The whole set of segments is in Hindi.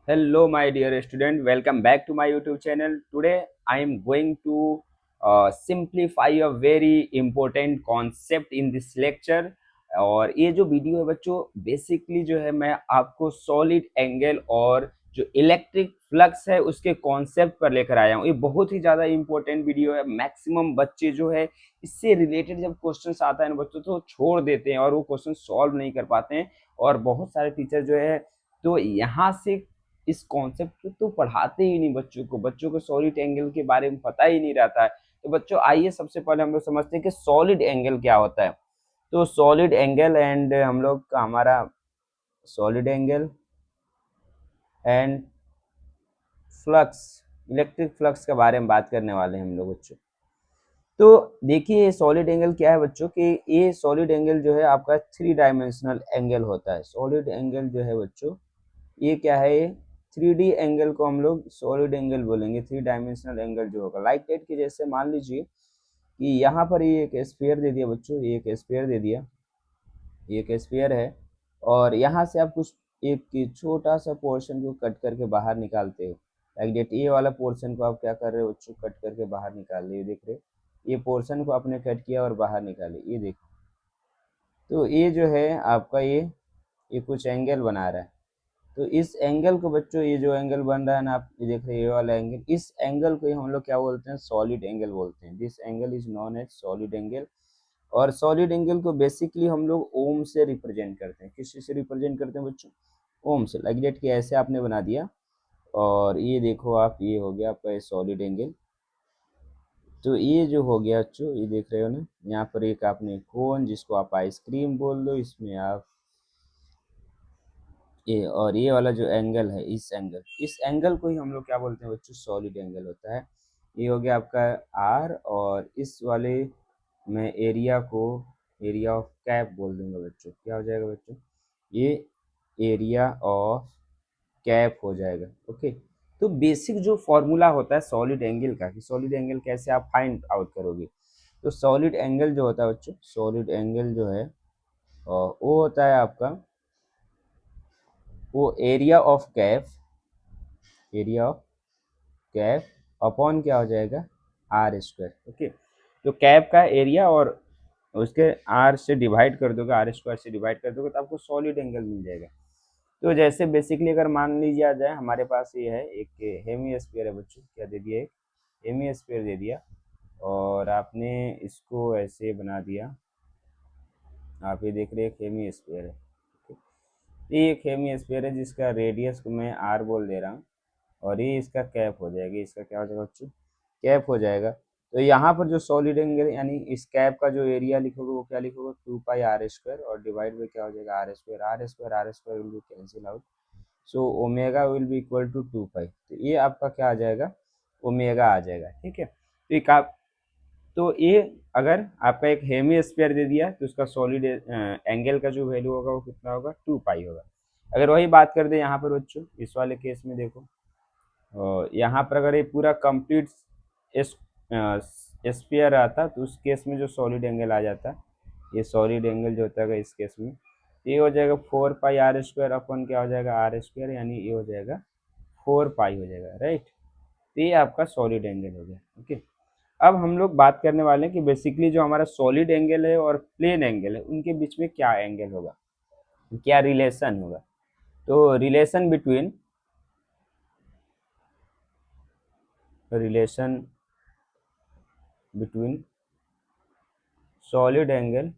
Hello, my dear student. Welcome back to my YouTube channel. Today, I am going to simplify a very important concept in this lecture. और ये जो वीडियो है बच्चों बेसिकली जो है मैं आपको सॉलिड एंगल और जो इलेक्ट्रिक फ्लक्स है उसके कॉन्सेप्ट पर लेकर आया हूँ। ये बहुत ही ज़्यादा इंपॉर्टेंट वीडियो है। मैक्सिमम बच्चे जो है इससे रिलेटेड जब क्वेश्चन आता है ना बच्चों तो छोड़ देते हैं और वो क्वेश्चन सॉल्व नहीं कर पाते हैं। और बहुत सारे टीचर जो है तो यहाँ से इस कॉन्सेप्ट को तो पढ़ाते ही नहीं बच्चों को सॉलिड एंगल के बारे में पता ही नहीं रहता है। तो बच्चों आइए सबसे पहले हम लोग समझते हैं कि सॉलिड एंगल क्या होता है। तो सॉलिड एंगल एंड हम लोग का हमारा solid angle and flux electric flux के बारे में बात करने वाले हैं हम लोग बच्चों। तो देखिए सॉलिड एंगल क्या है बच्चों कि ये सॉलिड एंगल जो है आपका थ्री डायमेंशनल एंगल होता है। सॉलिड एंगल जो है बच्चों ये क्या है, ये 3D एंगल को हम लोग सॉलिड एंगल बोलेंगे। थ्री डायमेंशनल एंगल जो होगा लाइक दैट कि जैसे मान लीजिए कि यहाँ पर ये एक स्फीयर दे दिया बच्चों, ये एक स्फीयर दे दिया, ये एक स्फीयर है और यहाँ से आप कुछ एक छोटा सा पोर्शन को कट करके बाहर निकालते हो। लाइक दैट ये वाला पोर्शन को आप क्या कर रहे हो बच्चों, कट करके बाहर निकाल रहे हो। देख रहे हो ये पोर्शन को आपने कट किया और बाहर निकाले, ये देखो। तो ये जो है आपका ये कुछ एंगल बना रहा है। तो इस एंगल को बच्चों, ये जो एंगल बन रहा है ना आप ये देख रहे हैं, ये वाला एंगल, इस एंगल को ही हम लोग क्या बोलते हैं, सॉलिड एंगल बोलते हैं। This angle is known as solid angle. और सॉलिड एंगल को बेसिकली हम लोग ओम से रिप्रेजेंट करते हैं। किस चीज से रिप्रेजेंट करते हैं बच्चों, ओम से। लाइक डेट कि ऐसे आपने बना दिया और ये देखो आप, ये हो गया आपका सॉलिड एंगल। तो ये जो हो गया बच्चों, ये देख रहे हो ना, यहाँ पर एक आपने कोन जिसको आप आइसक्रीम बोल दो, इसमें आप ये, और ये वाला जो एंगल है, इस एंगल को ही हम लोग क्या बोलते हैं बच्चों, सॉलिड एंगल होता है। ये हो गया आपका आर, और इस वाले में एरिया को एरिया ऑफ कैप बोल दूंगा बच्चों। क्या हो जाएगा बच्चों, ये एरिया ऑफ कैप हो जाएगा। ओके। तो बेसिक जो फॉर्मूला होता है सॉलिड एंगल का कि सॉलिड एंगल कैसे आप फाइंड आउट करोगे, तो सॉलिड एंगल जो होता है बच्चों, सॉलिड एंगल जो है और वो होता है आपका वो area of cap, area of cap upon क्या हो जाएगा, आर स्क्वायर। ओके। तो कैप का एरिया और उसके आर से डिवाइड कर दोगे, आर स्क्वायर से डिवाइड कर दोगे तो आपको सॉलिड एंगल मिल जाएगा। तो जैसे बेसिकली अगर मान लीजिए आ जाए हमारे पास ये है एक हेमी स्फीयर है बच्चों, क्या दे दिया, एक हेमी स्फीयर दे दिया और आपने इसको ऐसे बना दिया। आप ये देख रहे हैं एक हेमी स्फीयर है। ये एक हेमी स्फीयर है जिसका रेडियस को मैं आर बोल दे रहा हूँ और ये इसका कैप हो जाएगा। इसका क्या हो जाएगा बच्चों, कैप हो जाएगा। तो यहाँ पर जो सॉलिड एंगल यानी इस कैप का जो एरिया लिखोगे वो क्या लिखोगे, 2 पाई r² और डिवाइड बाई क्या हो जाएगा, r² will be cancel out. So omega will be equal to 2 pi. तो ये आपका क्या आ जाएगा, ओमेगा आ जाएगा। ठीक है। तो एक आप, तो ये अगर आपका एक हेमी स्फीयर दे दिया तो उसका सॉलिड एंगल का जो वैल्यू होगा वो कितना होगा, 2 पाई होगा। अगर वही बात कर दे यहाँ पर बच्चों, इस वाले केस में देखो, और यहाँ पर अगर ये पूरा कंप्लीट स्फीयर आता तो उस केस में जो सॉलिड एंगल आ जाता, ये सॉलिड एंगल जो होता है इस केस में, ये हो जाएगा 4 पाई r² अपन क्या हो जाएगा, r², यानी ये हो जाएगा 4 पाई हो जाएगा। राइट। तो ये आपका सॉलिड एंगल हो गया। ओके। अब हम लोग बात करने वाले हैं कि बेसिकली जो हमारा सॉलिड एंगल है और प्लेन एंगल है उनके बीच में क्या एंगल होगा, क्या रिलेशन होगा। तो relation between solid angle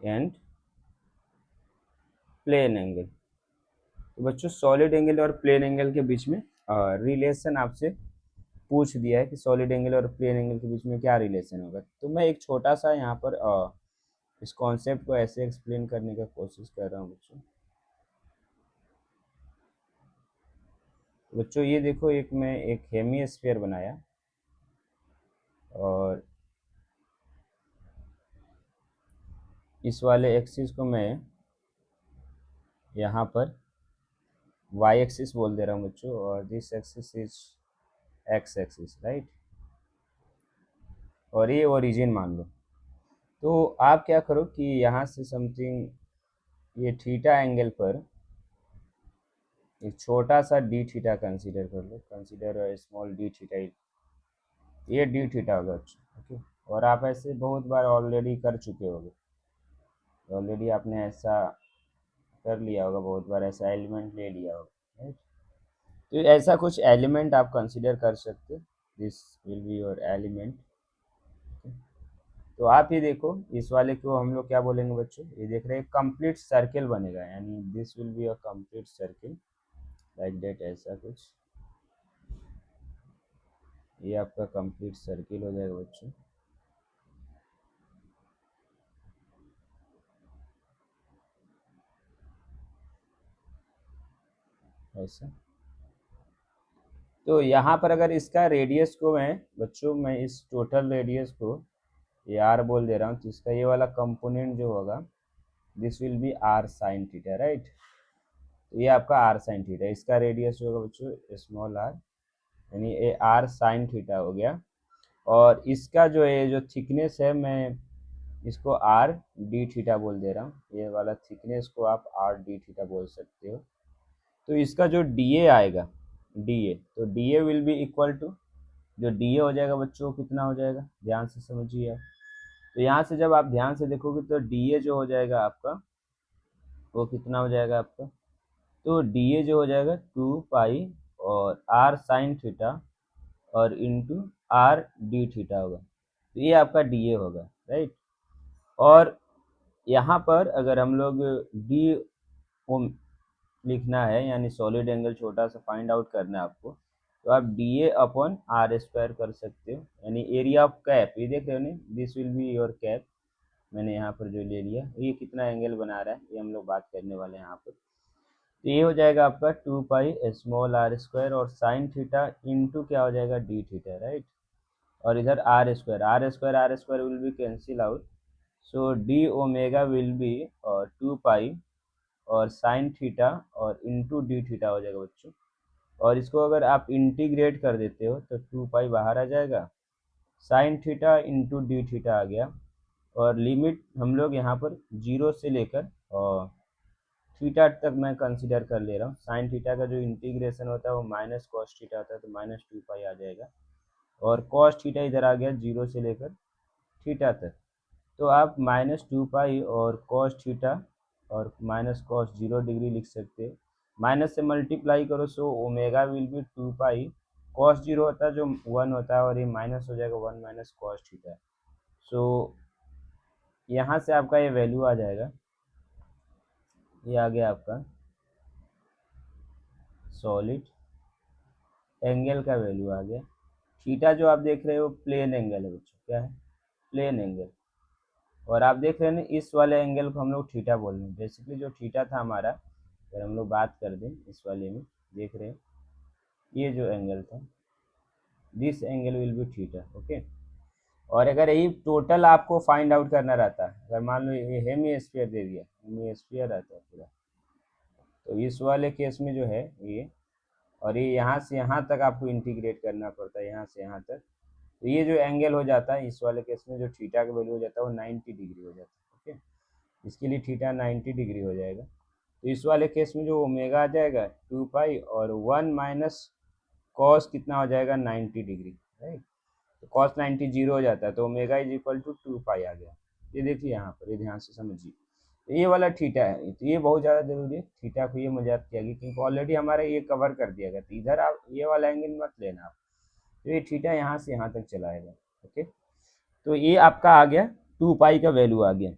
and plane angle. तो बच्चों सॉलिड एंगल और प्लेन एंगल के बीच में रिलेशन आपसे पूछ दिया है कि सॉलिड एंगल और प्लेन एंगल के बीच में क्या रिलेशन होगा। तो मैं एक छोटा सा यहाँ पर इस कॉन्सेप्ट को ऐसे एक्सप्लेन करने का कोशिश कर रहा हूँ बच्चों। बच्चों ये देखो, एक मैं एक हेमी स्फीयर बनाया और इस वाले एक्सिस को मैं यहाँ पर वाई एक्सिस बोल दे रहा हूँ बच्चों, और this axis is x axis. Right. और ये ओरिजिन मान लो। तो आप क्या करो कि यहाँ से समथिंग ये थीटा एंगल पर एक छोटा सा डी थीटा कंसीडर कर लो, कंसीडर स्मॉल डी थीटा, ये डी थीटा होगा। ओके, और आप ऐसे बहुत बार ऑलरेडी कर चुके होगे, ऑलरेडी आपने ऐसा कर लिया होगा, बहुत बार ऐसा एलिमेंट ले लिया होगा, राइट। तो ऐसा कुछ एलिमेंट आप कंसीडर कर सकते हो, this will be your element. तो आप ये देखो, इस वाले को हम लोग क्या बोलेंगे बच्चों, ये देख रहे हैं कंप्लीट सर्किल बनेगा, यानी this will be a complete circle like that, ऐसा कुछ, ये आपका कंप्लीट सर्किल हो जाएगा बच्चों, ऐसा। तो यहाँ पर अगर इसका रेडियस को मैं बच्चों, मैं इस टोटल रेडियस को ये आर बोल दे रहा हूँ, तो इसका ये वाला कंपोनेंट जो होगा this will be r sine theta, right. तो ये आपका आर साइन थीटा, इसका रेडियस जो होगा बच्चों स्मॉल आर, यानी ये आर साइन थीटा हो गया। और इसका जो है जो थिकनेस है, मैं इसको आर डी थीटा बोल दे रहा हूँ, ये वाला थिकनेस को आप आर डी थीटा बोल सकते हो। तो इसका जो डी ए आएगा, डी ए, तो d a will be equal to, जो डी ए हो जाएगा बच्चों कितना हो जाएगा, ध्यान से समझिए आप। तो यहाँ से जब आप ध्यान से देखोगे तो डी ए जो हो जाएगा आपका, वो कितना हो जाएगा आपका, तो डी ए जो हो जाएगा 2 पाई और आर साइन थीटा और इंटू आर डी थीटा होगा, तो ये आपका डी ए होगा, राइट। और यहाँ पर अगर हम लोग डी को लिखना है, यानी सॉलिड एंगल छोटा सा फाइंड आउट करना है आपको, तो आप d a upon r square कर सकते हो, यानी एरिया ऑफ कैप, ये देख रहे हो नहीं, this will be your cap, मैंने यहाँ पर जो ले लिया, ये कितना एंगल बना रहा है ये हम लोग बात करने वाले हैं यहाँ पर। तो ये हो जाएगा आपका 2 पाई स्मॉल आर स्क्वायर और साइन थीटा इंटू क्या हो जाएगा डी थीटा, राइट। और इधर r square will be cancel out, so d omega will be 2 pi और साइन थीटा और इंटू डी थीटा हो जाएगा बच्चों। और इसको अगर आप इंटीग्रेट कर देते हो तो 2 पाई बाहर आ जाएगा, sine theta into d theta आ गया। और लिमिट हम लोग यहाँ पर 0 से लेकर और थीटा तक मैं कंसीडर कर ले रहा हूँ। साइन थीटा का जो इंटीग्रेशन होता है वो माइनस कॉस थीटा होता है, तो -2 पाई आ जाएगा। और कॉस थीटा इधर आ गया 0 से लेकर थीटा तक, तो आप -2 पाई और कॉस थीटा और माइनस कॉस 0 डिग्री लिख सकते हैं। माइनस से मल्टीप्लाई करो, सो omega will be 2 pi, cos 0 होता है जो 1 होता है, और ये माइनस हो जाएगा 1 माइनस कॉस थीटा। सो यहाँ से आपका ये वैल्यू आ जाएगा, ये आ गया आपका सॉलिड एंगल का वैल्यू आ गया। थीटा जो आप देख रहे हो प्लेन एंगल है बच्चों, क्या है, प्लेन एंगल। और आप देख रहे हैं ना, इस वाले एंगल को हम लोग थीटा बोल रहे हैं। बेसिकली जो थीटा था हमारा, अगर हम लोग बात कर दें इस वाले में, देख रहे हैं ये जो एंगल था, this angle will be theta, okay. और अगर यही टोटल आपको फाइंड आउट करना रहता है, अगर मान लो ये हेमी स्फीयर दे दिया, हेमी स्फीयर रहता है पूरा, तो इस वाले केस में जो है ये, और ये यहाँ से यहाँ तक आपको इंटीग्रेट करना पड़ता है, यहाँ से यहाँ तक, तो ये जो एंगल हो जाता है इस वाले केस में, जो थीटा का वैल्यू हो जाता है वो 90 डिग्री हो जाता है, ओके। इसके लिए थीटा 90 डिग्री हो जाएगा। तो इस वाले केस में जो ओमेगा आ जाएगा 2 पाई और 1 माइनस कॉस कितना हो जाएगा 90 डिग्री, राइट। तो कॉस 90 जीरो हो जाता है, तो ओमेगा इज इक्वल टू 2 पाई आ गया। ये देखिए यहाँ पर, ये ध्यान से समझिए, तो ये वाला थीटा है, तो ये बहुत ज़्यादा जरूरी है, थीटा को ये मजाक किया गया क्योंकि ऑलरेडी हमारा ये कवर कर दिया गया, तो इधर आप ये वाला एंगल मत लेना आप, तो ये थीटा यहाँ से यहाँ तक चलाएगा, ओके। तो ये आपका आ गया 2 पाई का वैल्यू आ गया।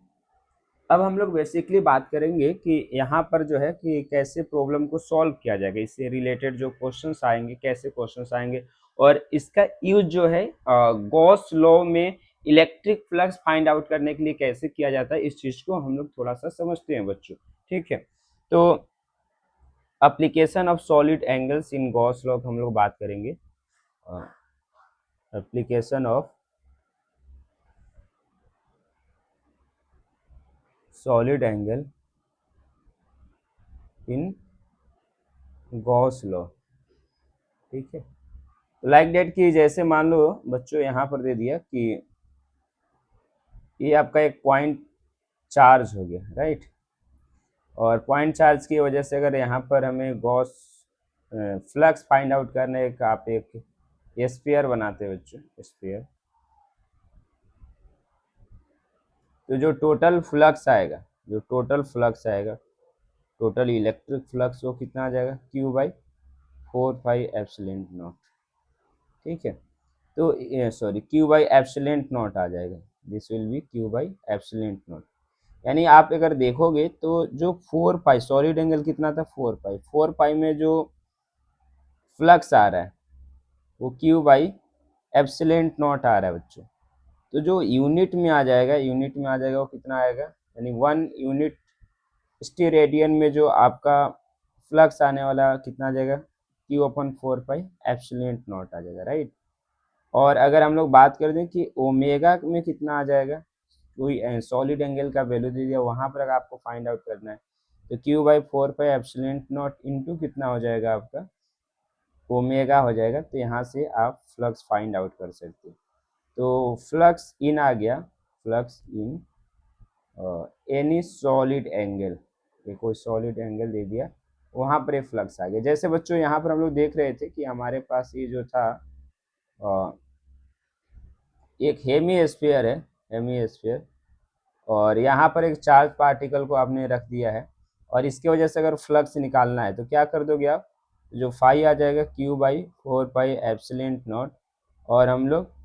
अब हम लोग बेसिकली बात करेंगे कि यहाँ पर जो है कि कैसे प्रॉब्लम को सॉल्व किया जाएगा, इससे रिलेटेड जो क्वेश्चंस आएंगे, कैसे क्वेश्चंस आएंगे, और इसका यूज जो है गॉस लॉ में इलेक्ट्रिक फ्लक्स फाइंड आउट करने के लिए कैसे किया जाता है, इस चीज को हम लोग थोड़ा सा समझते हैं बच्चों, ठीक है। तो application of solid angles in Gauss law हम लोग बात करेंगे, application of solid angle in Gauss law, ठीक है। लाइक डेट की, जैसे मान लो बच्चों यहाँ पर दे दिया कि ये आपका एक पॉइंट चार्ज हो गया, राइट। और पॉइंट चार्ज की वजह से अगर यहाँ पर हमें गॉस फ्लक्स फाइंड आउट करने का आप एक स्फीयर बनाते हो बच्चों, स्फीयर। तो जो टोटल फ्लक्स आएगा, जो टोटल फ्लक्स आएगा, टोटल इलेक्ट्रिक फ्लक्स वो कितना आ जाएगा, q by 4 pi epsilon nought. ठीक है, तो sorry q by epsilon nought आ जाएगा, this will be q by epsilon nought. यानी आप अगर देखोगे तो जो 4 पाई सॉलिड एंगल कितना था, 4 पाई, 4 पाई में जो फ्लक्स आ रहा है वो क्यू बाई एप्सिलॉन नॉट आ रहा है बच्चों। तो जो यूनिट में आ जाएगा, यूनिट में आ जाएगा वो कितना आएगा, यानी 1 यूनिट स्टेरेडियन में जो आपका फ्लक्स आने वाला कितना आ जाएगा, क्यू अपन 4 पाई एप्सिलॉन नॉट आ जाएगा, राइट। और अगर हम लोग बात कर दें कि ओमेगा में कितना आ जाएगा, कोई सॉलिड एंगल का वैल्यू दे दिया, वहां पर अगर आपको फाइंड आउट करना है तो Q by 4 pi epsilon nought into कितना हो जाएगा आपका, ओमेगा हो जाएगा। तो यहाँ से आप फ्लक्स फाइंड आउट कर सकते हो। तो फ्लक्स इन आ गया, flux in any solid angle, ये कोई सॉलिड एंगल दे दिया, वहाँ पर एक फ्लक्स आ गया। जैसे बच्चों यहाँ पर हम लोग देख रहे थे कि हमारे पास ये जो था एक हेमी स्फीयर है, हेमी स्फीयर, और यहाँ पर एक चार्ज पार्टिकल को आपने रख दिया है, और इसकी वजह से अगर फ्लक्स निकालना है तो क्या कर दोगे आप, जो फाई आ जाएगा q by 4 pi epsilon not, और हम लोग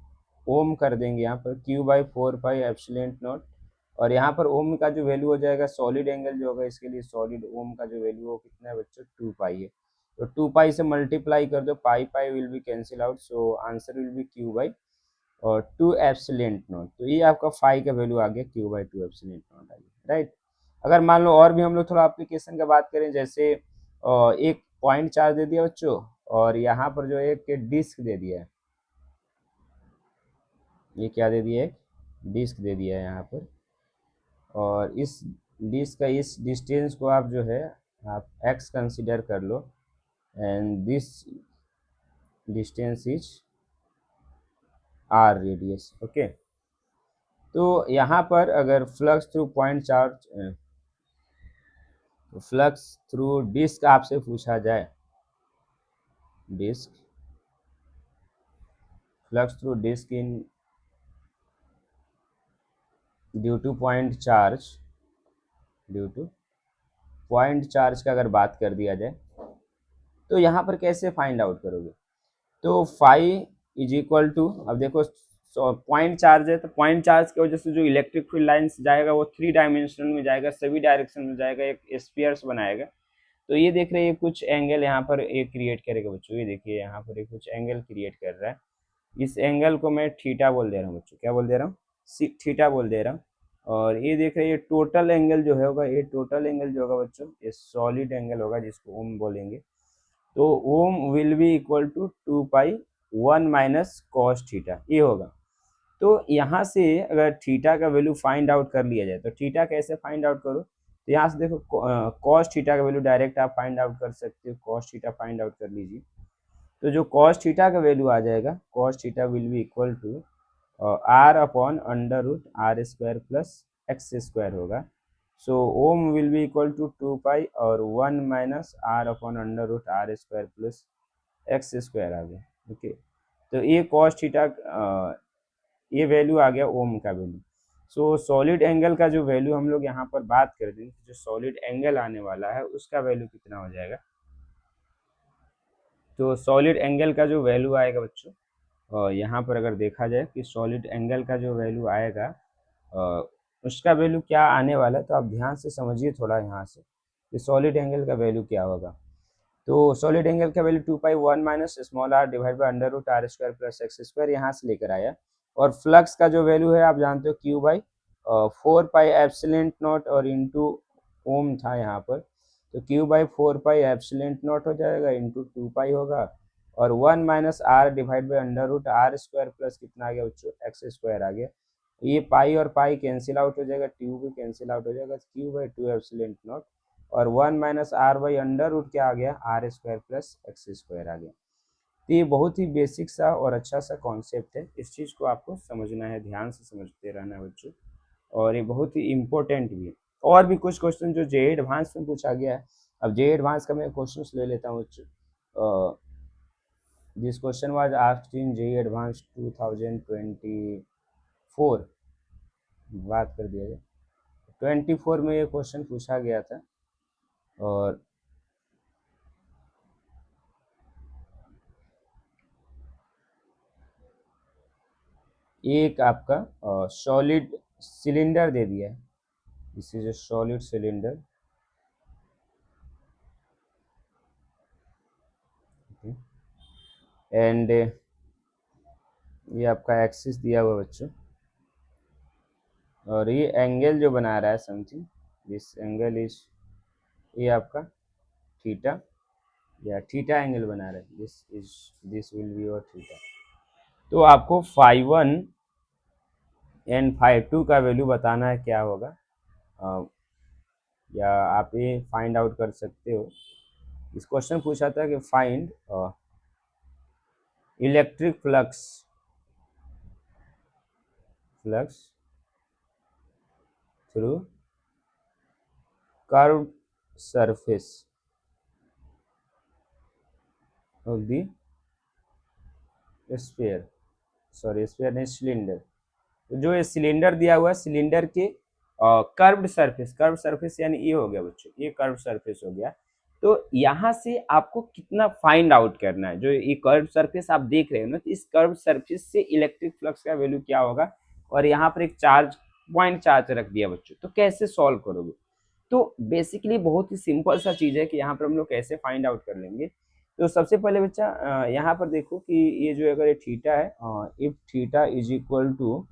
ओम कर देंगे यहाँ पर Q by 4 pi epsilon not. और यहाँ पर ओम का जो वैल्यू हो जाएगा, सॉलिड एंगल जो होगा इसके लिए सॉलिड ओम का जो वैल्यू हो कितना है बच्चों, 2 पाई है। तो 2 पाई से मल्टीप्लाई कर दो, pi pi will be cancel out, so answer will be q by और 2 एप्सिलॉन नॉट। तो ये आपका फाई का वैल्यू आ गया, क्यू बाई 2 एप्सिलॉन नॉट आ गया, राइट। अगर मान लो और भी हम लोग थोड़ा एप्लीकेशन का बात करें, जैसे एक पॉइंट चार्ज दे दिया बच्चों, और यहाँ पर जो एक डिस्क दे दिया है, ये क्या दे दिया है, डिस्क दे दिया है यहाँ पर, और इस डिस्क का इस डिस्टेंस को आप जो है आप एक्स कंसिडर कर लो, and this distance is r radius, okay. तो यहाँ पर अगर flux through point charge, flux through disc आपसे पूछा जाए, disc, flux through disc in due to point charge, due to point charge का अगर बात कर दिया जाए तो यहाँ पर कैसे फाइंड आउट करोगे। तो फाई इज इक्वल टू, अब देखो पॉइंट चार्ज है तो पॉइंट चार्ज की वजह से जो इलेक्ट्रिक फील्ड लाइन्स जाएगा वो 3 डायमेंशन में जाएगा, सभी डायरेक्शन में जाएगा, एक स्फीयर्स बनाएगा। तो ये देख रहे हैं कुछ एंगल यहाँ पर एक क्रिएट करेगा बच्चों, ये देखिए यहाँ पर एक कुछ एंगल क्रिएट कर रहा है, इस एंगल को मैं थीटा बोल दे रहा हूँ बच्चों, क्या बोल दे रहा हूँ, थीटा बोल दे रहा हूँ। और ये देख रहे हैं ये टोटल एंगल जो है होगा, ये टोटल एंगल जो होगा बच्चों ये सॉलिड एंगल होगा जिसको ओम बोलेंगे। तो ओम will be equal to 2 pi 1 minus cos theta, ये होगा। तो यहाँ से अगर थीटा का वैल्यू फाइंड आउट कर लिया जाए तो थीटा कैसे फाइंड आउट करो, तो यहाँ से देखो कॉस थीटा का वैल्यू डायरेक्ट आप फाइंड आउट कर सकते हो, कॉस थीटा फाइंड आउट कर लीजिए। तो जो कॉस थीटा का वैल्यू आ जाएगा, cos theta will be equal to r upon under root r square plus x square होगा। So ohm will be equal to 2 pi और 1 minus r upon under root r square plus x square आ गया, ओके। तो ये कॉस थीटा ये वैल्यू आ गया ओम का वैल्यू। सो सॉलिड एंगल का जो वैल्यू हम लोग यहाँ पर बात कर दें, जो सॉलिड एंगल आने वाला है उसका वैल्यू कितना हो जाएगा। तो सॉलिड एंगल का जो वैल्यू आएगा बच्चों, यहाँ पर अगर देखा जाए कि सॉलिड एंगल का जो वैल्यू आएगा उसका वैल्यू क्या आने वाला है, तो आप ध्यान से समझिए थोड़ा यहाँ से कि सॉलिड एंगल का वैल्यू क्या होगा। तो सॉलिड एंगल का value 2 pi 1 minus small r divide by under root r square plus x square यहाँ से लेकर आया। और फ्लक्स का जो वैल्यू है आप जानते हो Q by 4 pi epsilon not और इंटू ओम था यहाँ पर, तो Q by 4 pi epsilon not हो जाएगा इंटू 2 पाई होगा, और 1 minus r divide by under root r square plus कितना आ गया बच्चों, एक्स स्क्वायर आ गया। ये पाई और पाई कैंसिल आउट हो जाएगा, ट्यू भी कैंसिल आउट हो जाएगा, क्यू बाई 2 एप्सिलॉन नॉट और 1 minus r by under root क्या आ गया, r square plus x square आ गया। तो ये बहुत ही बेसिक सा और अच्छा सा कॉन्सेप्ट है, इस चीज़ को आपको समझना है, ध्यान से समझते रहना है बच्चों, और ये बहुत ही इम्पोर्टेंट भी है। और भी कुछ क्वेश्चन जो जे एडवांस में पूछा गया है, अब जे एडवांस का मैं क्वेश्चन ले लेता हूँ बच्चों। This question was asked in JEE advance 2024, बात कर दिया जाए 24 में ये क्वेश्चन पूछा गया था। और एक आपका सॉलिड सिलेंडर दे दिया है, this is a solid cylinder, and ये आपका एक्सिस दिया हुआ बच्चों, और ये एंगल जो बना रहा है समथिंग, दिस एंगल इज, ये आपका थीटा या थीटा एंगल बना रहा है, this will be your theta. तो आपको फाई 1 एंड फाई 2 का वैल्यू बताना है क्या होगा, या आप ये फाइंड आउट कर सकते हो। इस क्वेश्चन पूछा था कि find electric flux through curved surface of the sphere, sorry sphere नहीं, सिलेंडर। तो जो ये सिलेंडर दिया हुआ है, सिलेंडर के कर्व्ड सरफेस यानी ये हो गया बच्चों, ये कर्व्ड सरफेस हो गया। तो यहाँ से आपको कितना फाइंड आउट करना है, जो ये कर्व्ड सरफेस आप देख रहे हो ना, तो इस कर्व्ड सरफेस से इलेक्ट्रिक फ्लक्स का वैल्यू क्या होगा। और यहाँ पर एक चार्ज, पॉइंट चार्ज रख दिया बच्चों, तो कैसे सॉल्व करोगे। तो बेसिकली बहुत ही सिंपल सा चीज है कि यहाँ पर हम लोग कैसे फाइंड आउट कर लेंगे। तो सबसे पहले बच्चा यहाँ पर देखो कि ये जो अगर ये थीटा है, if theta is equal to,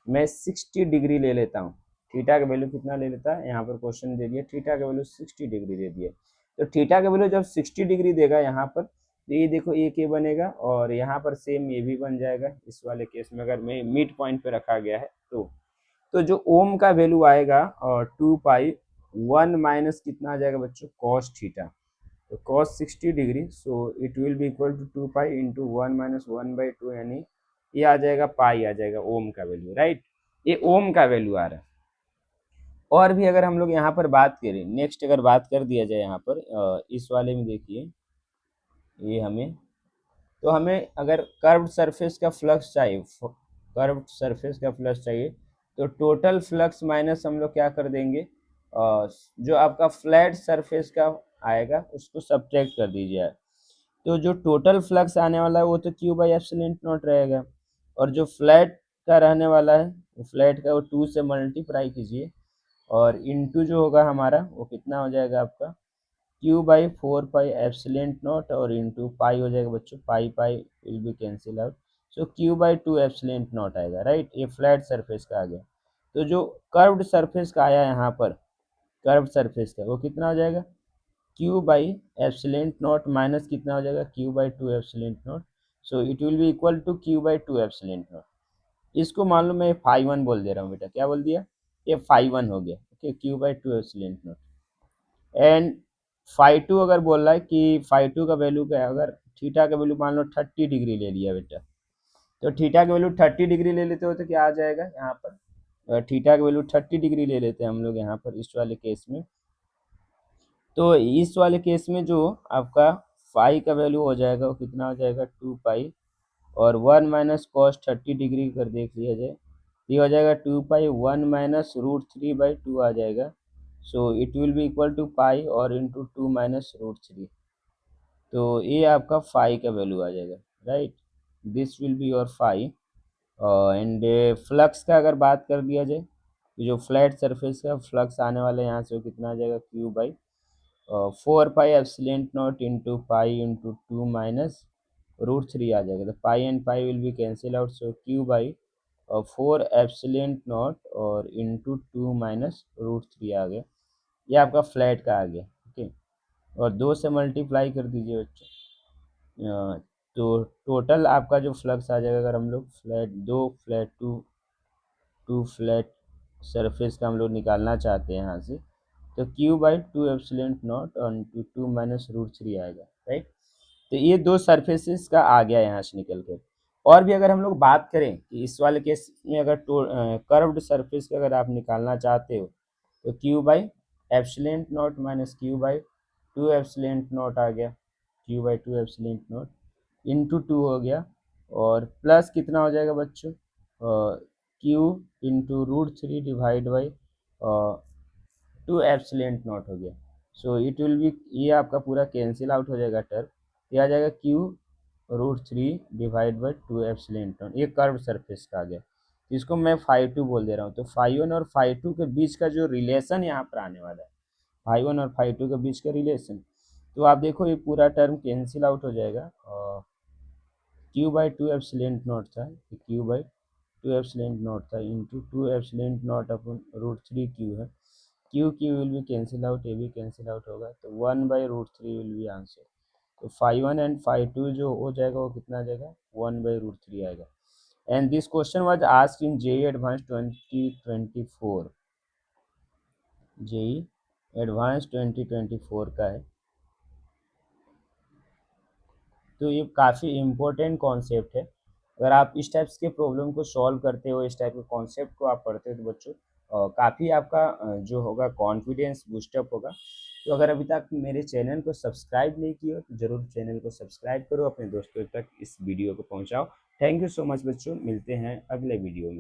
मैं 60 डिग्री ले लेता हूँ। थीटा का वैल्यू कितना ले लेता है, यहाँ पर क्वेश्चन दे दिया, थीटा का वैल्यू 60 डिग्री दे दिया। तो थीटा का वैल्यू जब 60 डिग्री देगा यहाँ पर, तो ये देखो एक ये बनेगा, और यहाँ पर सेम ये भी बन जाएगा इस वाले केस में, अगर मैं मिड पॉइंट पे रखा गया है तो जो ओम का वैल्यू आएगा और 2 पाई 1 माइनस कितना आ जाएगा बच्चों, कॉस थीटा। तो cos 60 degree, so it will be equal to 2 pi into 1 minus 1/2, यानी ये आ जाएगा पाई, आ जाएगा ओम का वैल्यू, राइट। ये ओम का वैल्यू आ रहा है। और भी अगर हम लोग यहाँ पर बात करें, नेक्स्ट अगर बात कर दिया जाए यहाँ पर इस वाले में देखिए, ये हमें, तो हमें अगर कर्व्ड सरफेस का फ्लक्स चाहिए, कर्व्ड सरफेस का फ्लक्स चाहिए, तो टोटल फ्लक्स माइनस हम लोग क्या कर देंगे, जो आपका फ्लैट सरफेस का आएगा उसको सब्ट्रैक्ट कर दीजिए। तो जो टोटल फ्लक्स आने वाला है वो तो क्यू बाई एप्सिलॉन नॉट रहेगा, और जो फ्लैट का रहने वाला है, फ्लैट का वो 2 से मल्टीप्लाई कीजिए, और इनटू जो होगा हमारा वो कितना हो जाएगा आपका, Q/4 पाई एप्सिलॉन नॉट, और इंटू पाई हो जाएगा बच्चों, pi pi will be cancel out, so Q/2 epsilon nought आएगा, राइट। ये फ्लैट सरफेस का आ गया। तो जो कर्व्ड सरफेस का आया यहाँ पर, कर्व्ड सरफेस का वो कितना हो जाएगा, Q/एप्सिलॉन नॉट माइनस कितना हो जाएगा, Q/2 epsilon naught, so it will be equal to Q/2 epsilon naught. इसको मान लो मैं फाई 1 बोल दे रहा हूँ बेटा, क्या बोल दिया, ये फाई 1 हो गया, okay, Q/2 epsilon naught. And phi 2 अगर बोल रहा है कि फाई 2 का वैल्यू क्या है, अगर थीटा का वैल्यू मान लो 30 डिग्री ले लिया बेटा, तो थीटा का वैल्यू 30 डिग्री ले लेते हो तो क्या आ जाएगा यहाँ पर, थीटा का वैल्यू 30 डिग्री ले लेते हैं हम लोग यहाँ पर इस वाले केस में। तो इस वाले केस में जो आपका फाई का वैल्यू हो जाएगा वो कितना हो जाएगा, 2 पाई, और 1 माइनस कॉस 30 डिग्री कर देख लिया जाए, ये हो जाएगा 2 पाई 1 माइनस √3/2 आ जाएगा, so it will be equal to pi और इंटू 2 माइनस √3। तो ये आपका फाई का वैल्यू आ जाएगा, right, this will be your phi. And flux का अगर बात कर दिया जाए, तो जो फ्लैट सरफेस का फ्लक्स आने वाला है यहाँ से वो कितना आ जाएगा, Q/4 pi epsilon nought into pi into 2 minus √3 आ जाएगा। तो pi and pi will be cancel out, so Q/4 epsilon not और इंटू 2 माइनस √3 आ गया। ये आपका फ्लैट का आ गया, ओके, और 2 से मल्टीप्लाई कर दीजिए बच्चों, तो टोटल आपका जो फ्लक्स आ जाएगा, अगर हम लोग टू फ्लैट सरफेस का हम लोग निकालना चाहते हैं यहाँ से, तो Q/2 एप्सिलॉन नॉट और 2 माइनस √3 आएगा, राइट। तो ये दो सरफेसेस का आ गया यहाँ से निकल कर। और भी अगर हम लोग बात करें कि इस वाले केस में अगर कर्व्ड सरफेस का अगर आप निकालना चाहते हो, तो Q/एप्सिलॉन nought minus Q/2 epsilon nought आ गया, q by two epsilon nought into two हो गया, और प्लस कितना हो जाएगा बच्चों, q into root three divide by two epsilon not हो गया। सो इट विल बी, ये आपका पूरा कैंसिल आउट हो जाएगा टर्म, ये आ जाएगा Q root three divide by two epsilon naught, ये कर्व सरफेस का आ गया। इसको मैं फाइव टू बोल दे रहा हूँ, तो फाइव वन और फाइव टू के बीच का जो रिलेशन यहाँ पर आने वाला है, फाइव वन और फाइव टू के बीच का रिलेशन, तो आप देखो ये पूरा टर्म कैंसिल आउट हो जाएगा। Q by two epsilon nought था, q by two epsilon nought था इंटू टू एप्सिलॉन नॉट अपन रूट थ्री क्यू है, q q will be cancel out, ये भी कैंसिल आउट होगा, तो one by root three will be answer. तो five one and five two जो हो जाएगा वो कितना आ जाएगा, वन बाई रूट थ्री आएगा। And this question was asked in JEE advance 2024, JEE advance 2024 का है। तो ये काफ़ी इम्पोर्टेंट कॉन्सेप्ट है। अगर आप इस टाइप्स के प्रॉब्लम को सॉल्व करते हो, इस टाइप के कॉन्सेप्ट को आप पढ़ते हो, तो बच्चों काफ़ी आपका जो होगा कॉन्फिडेंस बूस्टअप होगा। तो अगर अभी तक मेरे चैनल को सब्सक्राइब नहीं किया तो ज़रूर चैनल को सब्सक्राइब करो, अपने दोस्तों तक इस वीडियो को पहुंचाओ। थैंक यू सो मच बच्चों, मिलते हैं अगले वीडियो में।